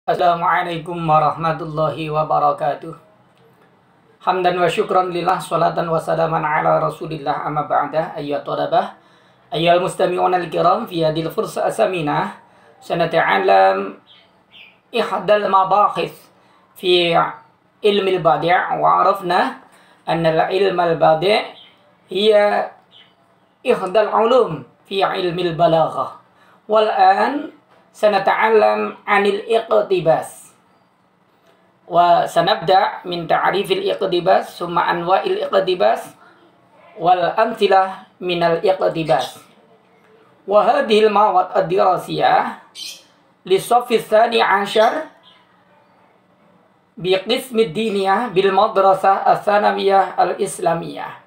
Assalamualaikum warahmatullahi wabarakatuh. Hamdan wa syukran lillah, salatan wa salaman ala rasulillah, amma ba'dah. Ayyuhat talabah, ayyuhal mustami'una al-kiram, fi hadil fursa asaminah sanata'alam ihdal mabahith fi ilmi al-badi' wa arafna anna al-ilma al-badi' hiya ihdal ulum fi ilmi al-balaghah. Wal-an sanata'allam 'anil iqtibas. Wa sanabda' min ta'rifil iqtibas summa anwa'il iqtibas wal amthilah minal iqtibas. Wa hadhil mawad ad-dirasiyah li saffi tsani 'ashar bi qismi diniyah bil madrasah as-sanawiyah al-islamiyah.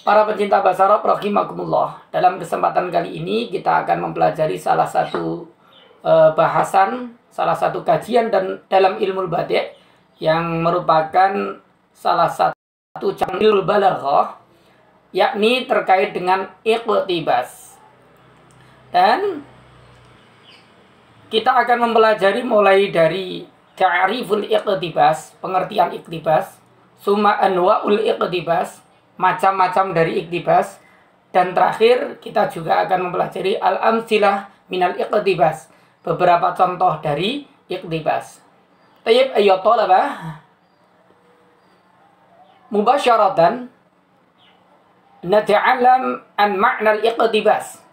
Para pencinta bahasa Arab rahimakumullah, dalam kesempatan kali ini kita akan mempelajari salah satu bahasan, salah satu kajian dan dalam ilmu badi' yang merupakan salah satu cabang ilmu balaghah, yakni terkait dengan iqtibas. Dan kita akan mempelajari mulai dari ta'riful iqtibas, pengertian iqtibas, summa anwa'ul iqtibas, macam-macam dari iqtibas, dan terakhir kita juga akan mempelajari al-amtsilah minal iqtibas, beberapa contoh dari iqtibas. Tayyib ayyuhat talabah, mubasyaratan nata'allam an ma'nal iqtibas.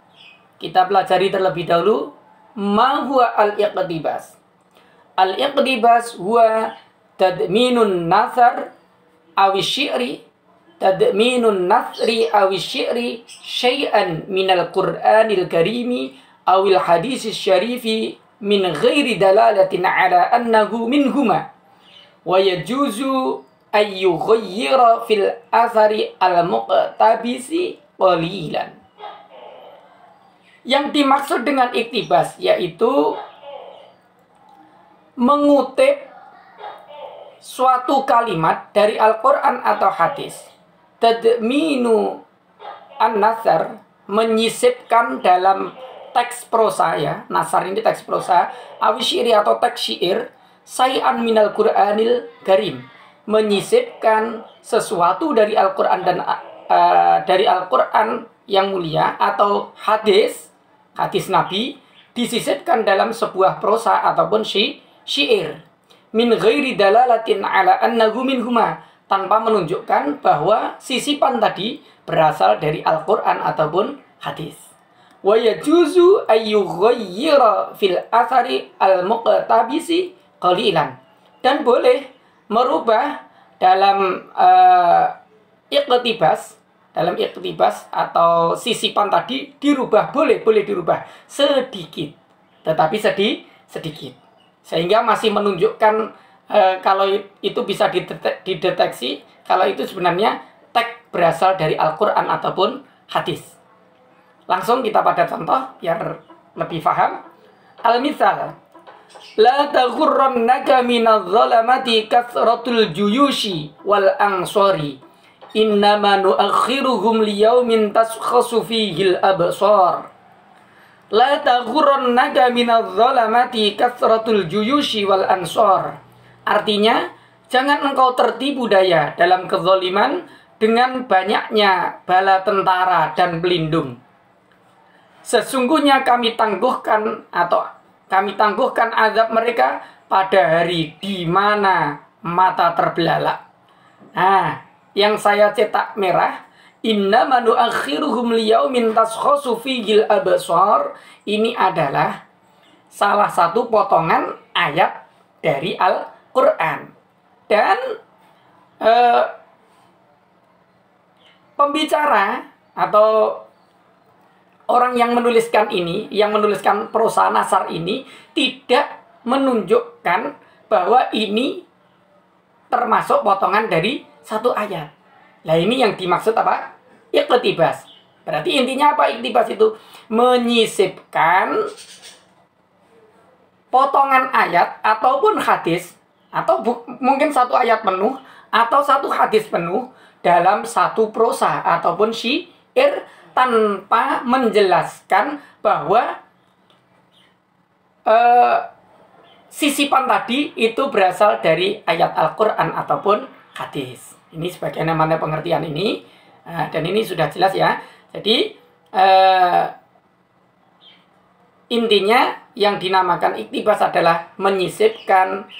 Kita pelajari terlebih dahulu ma huwa al-iqtibas. Al-iqtibas huwa tadminun nasar awi syi'ri, tadminun nasri awi syi'ri syai'an minal qur'anil karimi awil hadis syarifi min ghairi dalalatin ala annahu minhuma wa yajuzu ay yughayyira fil athari al-muqtabisi qalilan. Yang dimaksud dengan iqtibas yaitu mengutip suatu kalimat dari Al-Quran atau hadis. Tadminu an-nasar, menyisipkan dalam teks prosa, ya, nasar ini teks prosa, awisyiri atau teks syair, say'an minal Qur'anil karim, menyisipkan sesuatu dari Al-Quran dan dari Al-Quran yang mulia atau hadis Nabi, disisipkan dalam sebuah prosa ataupun syair, min ghairi dalalatin ala annahu minhuma, tanpa menunjukkan bahwa sisipan tadi berasal dari Al-Quran ataupun hadis. Wa yajuzu ayyughayyira fil athari al-muqtabisi qalilan, dan boleh merubah dalam iqtibas atau sisipan tadi dirubah, boleh dirubah sedikit, tetapi sedikit, sehingga masih menunjukkan kalau itu bisa dideteksi kalau itu sebenarnya teks berasal dari Al-Quran ataupun hadis. Langsung kita pada contoh biar lebih paham. Al-misal, la taghurrannaka minadh dhalamati kathratul juyushi wal ansori, innama nuakhiruhum liyaumin taskhasu fihil absar. La taghurrannaka minadh dhalamati kathratul juyushi wal ansor. Artinya, jangan engkau tertipu daya dalam kezaliman dengan banyaknya bala tentara dan pelindung. Sesungguhnya kami tangguhkan azab mereka pada hari di mana mata terbelalak. Nah, yang saya cetak merah, innama nuakhiruhum liyaumin taskhasu fihil absar, ini adalah salah satu potongan ayat dari Al-Quran. Dan pembicara atau orang yang menuliskan ini, yang menuliskan prosa nasar ini, tidak menunjukkan bahwa ini termasuk potongan dari satu ayat. Nah, ini yang dimaksud apa? Iqtibas. Berarti intinya apa iqtibas itu? Menyisipkan potongan ayat ataupun hadis, atau mungkin satu ayat penuh atau satu hadis penuh dalam satu prosa ataupun syair, tanpa menjelaskan bahwa sisipan tadi itu berasal dari ayat Al-Quran ataupun hadis. Ini sebagaimana pengertian ini, dan ini sudah jelas ya. Jadi intinya yang dinamakan iktibas adalah menyisipkan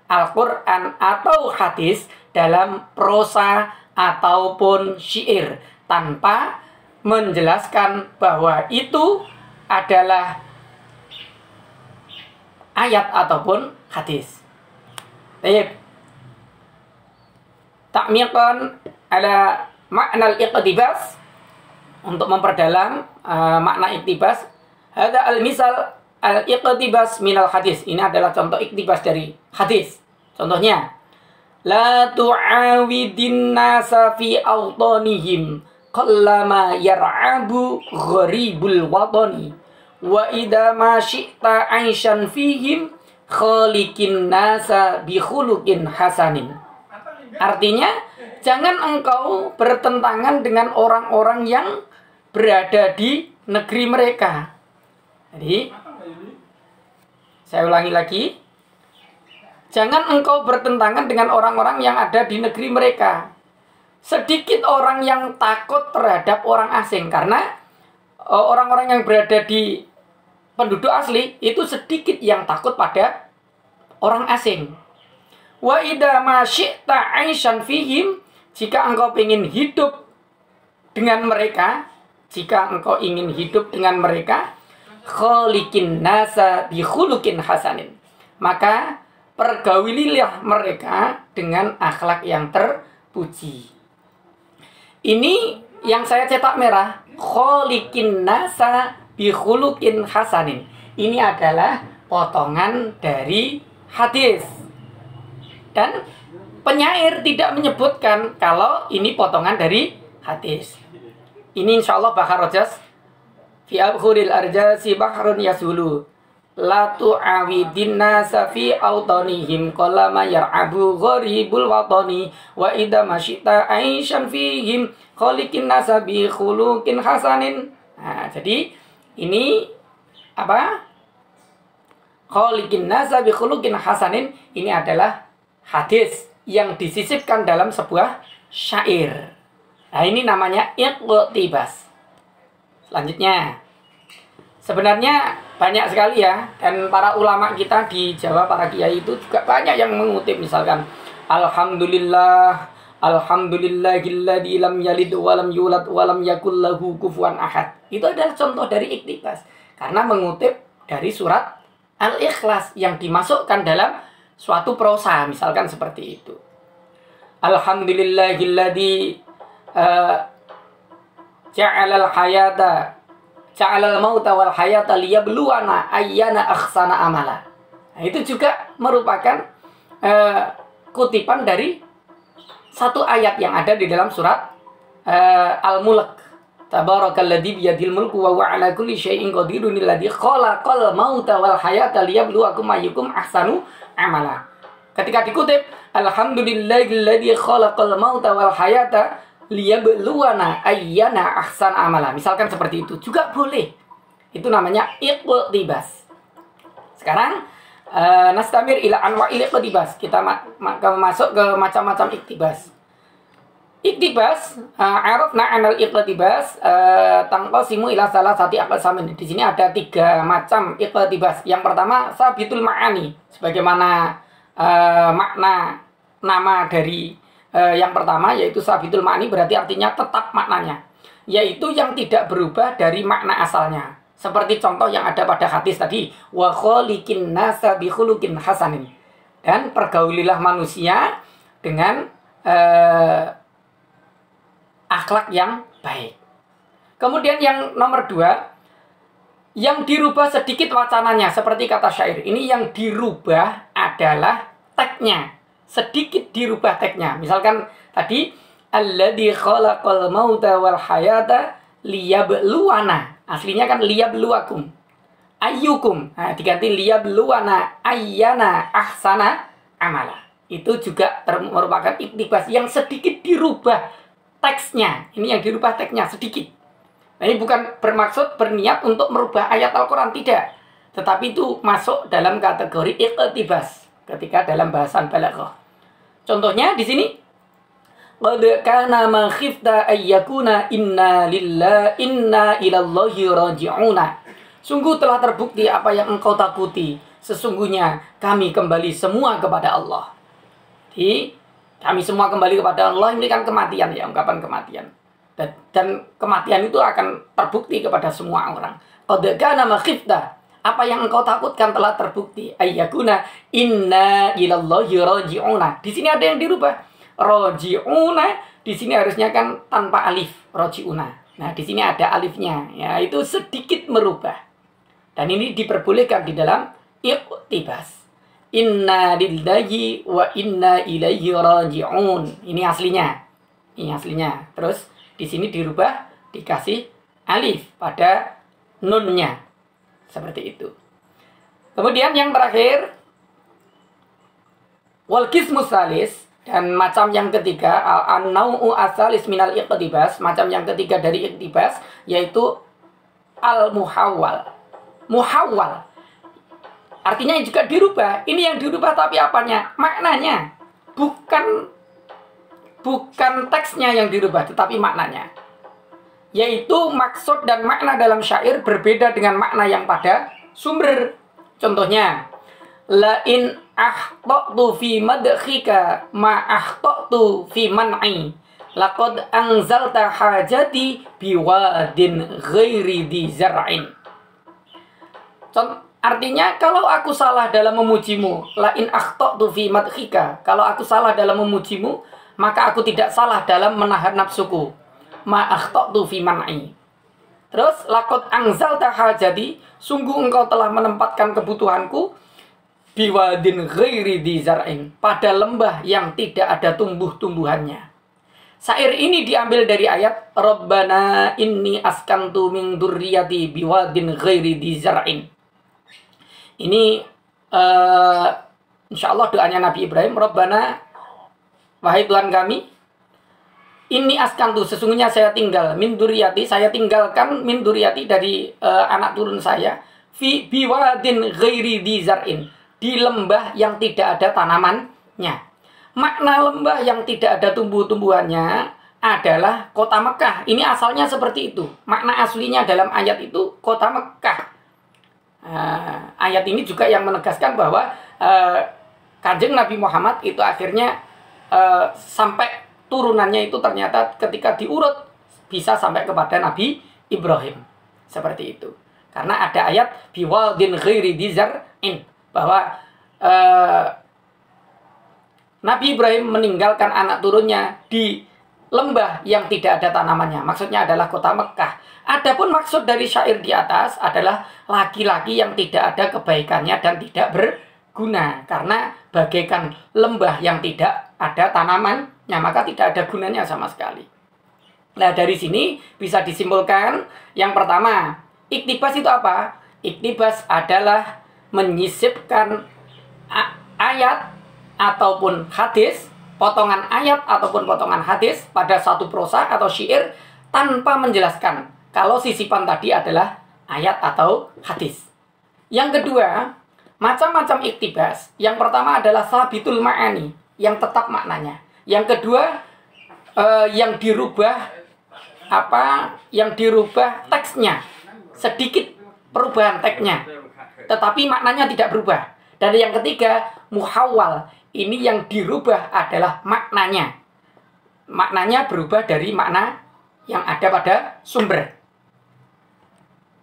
Al-Quran atau hadis dalam prosa ataupun syair tanpa menjelaskan bahwa itu adalah ayat ataupun hadis. Baik. Ta'miqan ala makna al-iqtibas, untuk memperdalam makna iktibas. Hadza al-misal al-iqtibas minal hadis. Ini adalah contoh iktibas dari hadis. Contohnya, la tu'awidin nasa fi awtanihim qallama yar'abu gharibul watani wa idza ma syi'ta aisyan fihim khaliqin nasa bi khuluqin hasanin. Artinya, jangan engkau bertentangan dengan orang-orang yang berada di negeri mereka. Jadi, saya ulangi lagi. Jangan engkau bertentangan dengan orang-orang yang ada di negeri mereka. Sedikit orang yang takut terhadap orang asing, karena orang-orang yang berada di penduduk asli itu sedikit yang takut pada orang asing. Wa idza ma syi'ta 'aisyan fihim, jika engkau ingin hidup dengan mereka, khaliqin nasa bi khuluqin hasanin, maka pergaulilah mereka dengan akhlak yang terpuji. Ini yang saya cetak merah, khaliqin nasa bi khuluqin hasanin. Ini adalah potongan dari hadis. Dan penyair tidak menyebutkan kalau ini potongan dari hadis. Ini insya Allah Bahar Rojas. Fi abhuril arjasi bahrun yasulu. La tu'awidin nasa fi awtanihim qallama yar'abu gharibul watani wa idza masyita aisyan fihim khaliqin nasa bi khuluqin hasanin. Nah, jadi ini apa? Khaliqin nasa bi khuluqin hasanin, ini adalah hadis yang disisipkan dalam sebuah syair. Nah, ini namanya iqtibas. Selanjutnya, sebenarnya banyak sekali ya, dan para ulama kita di Jawa, para kiai itu juga banyak yang mengutip, misalkan alhamdulillahilladzi lam yalid wa lam yulad wa lam yakul lahu kufuwan ahad. Itu adalah contoh dari iqtibas, karena mengutip dari surat Al-Ikhlas yang dimasukkan dalam suatu prosa, misalkan seperti itu. Alhamdulillahilladzi ja'alal mauta wal hayata liyabluwana ayyana ahsana amala. Nah, itu juga merupakan kutipan dari satu ayat yang ada di dalam surat Al-Mulk. Tabarakalladzi biyadil mulku wa huwa ala kulli syai'in qadirun alladzi khalaqal mauta wal hayata liyabluwakum ayyukum ahsanu amala. Ketika dikutip alhamdulillahilladzi khalaqal mauta wal hayata liyabluwana ayyana ahsan amala, misalkan seperti itu juga boleh. Itu namanya iqtibas. Sekarang nastamir ila anwa'il iqtibas. Kita masuk ke macam-macam iqtibas. Iqtibas, arafna anal iqtibas tanqasimu ila salasati aqsamin. Di sini ada 3 macam iqtibas. Yang pertama sabitul ma'ani, sebagaimana makna nama dari yang pertama, yaitu sabitul ma'ani, berarti artinya tetap maknanya, yaitu yang tidak berubah dari makna asalnya. Seperti contoh yang ada pada hadis tadi, wa khaliqin nasa bi khuluqin hasanin, dan pergaulilah manusia dengan akhlak yang baik. Kemudian yang nomor 2, yang dirubah sedikit wacananya, seperti kata syair. Ini yang dirubah adalah teksnya, sedikit dirubah teksnya. Misalkan tadi alladzi khalaqal mauta wal hayata liyabluwana, aslinya kan liyabluwakum ayyukum. Nah, diganti liyabluwana ayyana ahsana amala. Itu juga merupakan iqtibas yang sedikit dirubah teksnya. Ini yang dirubah teksnya sedikit. Nah, ini bukan bermaksud berniat untuk merubah ayat Al-Quran, tidak. Tetapi itu masuk dalam kategori iqtibas ketika dalam bahasan balaghah. Contohnya di sini, qad kana ma khifta ayyakuna inna lillahi inna ilallahi raji'una. Sungguh telah terbukti apa yang engkau takuti. Sesungguhnya kami kembali semua kepada Allah. Jadi, kami semua kembali kepada Allah, ini kan kematian ya, ungkapan kematian. Dan kematian itu akan terbukti kepada semua orang. Qad kana ma khifta, apa yang engkau takutkan telah terbukti. Ayyakuna inna ilallahi raji'una. Di sini ada yang dirubah. Raji'una di sini harusnya kan tanpa alif, raji'una. Nah, di sini ada alifnya, ya, itu sedikit merubah. Dan ini diperbolehkan di dalam iqtibas. Inna lillahi wa inna ilaihi raji'un. Ini aslinya. Ini aslinya. Terus di sini dirubah, dikasih alif pada nunnya. Seperti itu. Kemudian yang terakhir, wal qismus salis, dan macam yang ketiga, an-nau'u asalis minal iqtibas, macam yang ketiga dari iqtibas, yaitu al-muhawwal. Muhawwal artinya juga dirubah. Ini yang dirubah tapi apanya? Maknanya. Bukan teksnya yang dirubah, tetapi maknanya. Yaitu maksud dan makna dalam syair berbeda dengan makna yang pada sumber. Contohnya, la in ahtatu fi madkhika ma ahtatu fi man'i laqad anzalta hajati biwadin ghairi di zar'in. Artinya, kalau aku salah dalam memujimu, la in akhtatu fi madkhika, kalau aku salah dalam memujimu, maka aku tidak salah dalam menahan nafsuku. Ma akhtatu fi man'i. Terus, laqad anzalta hajati, sungguh engkau telah menempatkan kebutuhanku biwadin ghairi di zar'in, pada lembah yang tidak ada tumbuh-tumbuhannya. Syair ini diambil dari ayat Rabbana inni askantu min dzurriyyati biwadin ghairi di zar'in. Ini insya Allah doanya Nabi Ibrahim. Rabbana, wahai Tuhan kami, ini askantu, sesungguhnya saya tinggal, min dzurriyyati, saya tinggalkan min dzurriyyati dari anak turun saya, fi biwadin ghairi di zar'in, di lembah yang tidak ada tanamannya. Makna lembah yang tidak ada tumbuh-tumbuhannya adalah kota Mekah. Ini asalnya seperti itu. Makna aslinya dalam ayat itu kota Mekah. Ayat ini juga yang menegaskan bahwa Kanjeng Nabi Muhammad itu akhirnya sampai turunannya itu ternyata ketika diurut bisa sampai kepada Nabi Ibrahim. Seperti itu. Karena ada ayat biwadin ghairi di zar'in, bahwa Nabi Ibrahim meninggalkan anak turunnya di lembah yang tidak ada tanamannya. Maksudnya adalah kota Mekah. Adapun maksud dari syair di atas adalah laki-laki yang tidak ada kebaikannya dan tidak berguna. Karena bagaikan lembah yang tidak ada tanamannya, maka tidak ada gunanya sama sekali. Nah, dari sini bisa disimpulkan yang pertama, iktibas itu apa? Iktibas adalah menyisipkan ayat ataupun hadis, potongan ayat ataupun potongan hadis pada satu prosa atau syair tanpa menjelaskan kalau sisipan tadi adalah ayat atau hadis. Yang kedua, macam-macam iktibas. Yang pertama adalah sabitul ma'ani, yang tetap maknanya. Yang kedua, yang dirubah yang dirubah teksnya, sedikit perubahan teksnya, tetapi maknanya tidak berubah. Dan yang ketiga, muhawwal, ini yang dirubah adalah maknanya. Maknanya berubah dari makna yang ada pada sumber.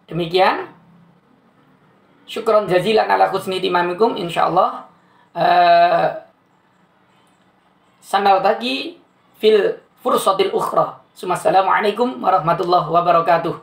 Demikian. Syukron jazilan ala husni timamikum, insyaallah. Sanal tagi fil fursatil ukhra. Assalamualaikum warahmatullahi wabarakatuh.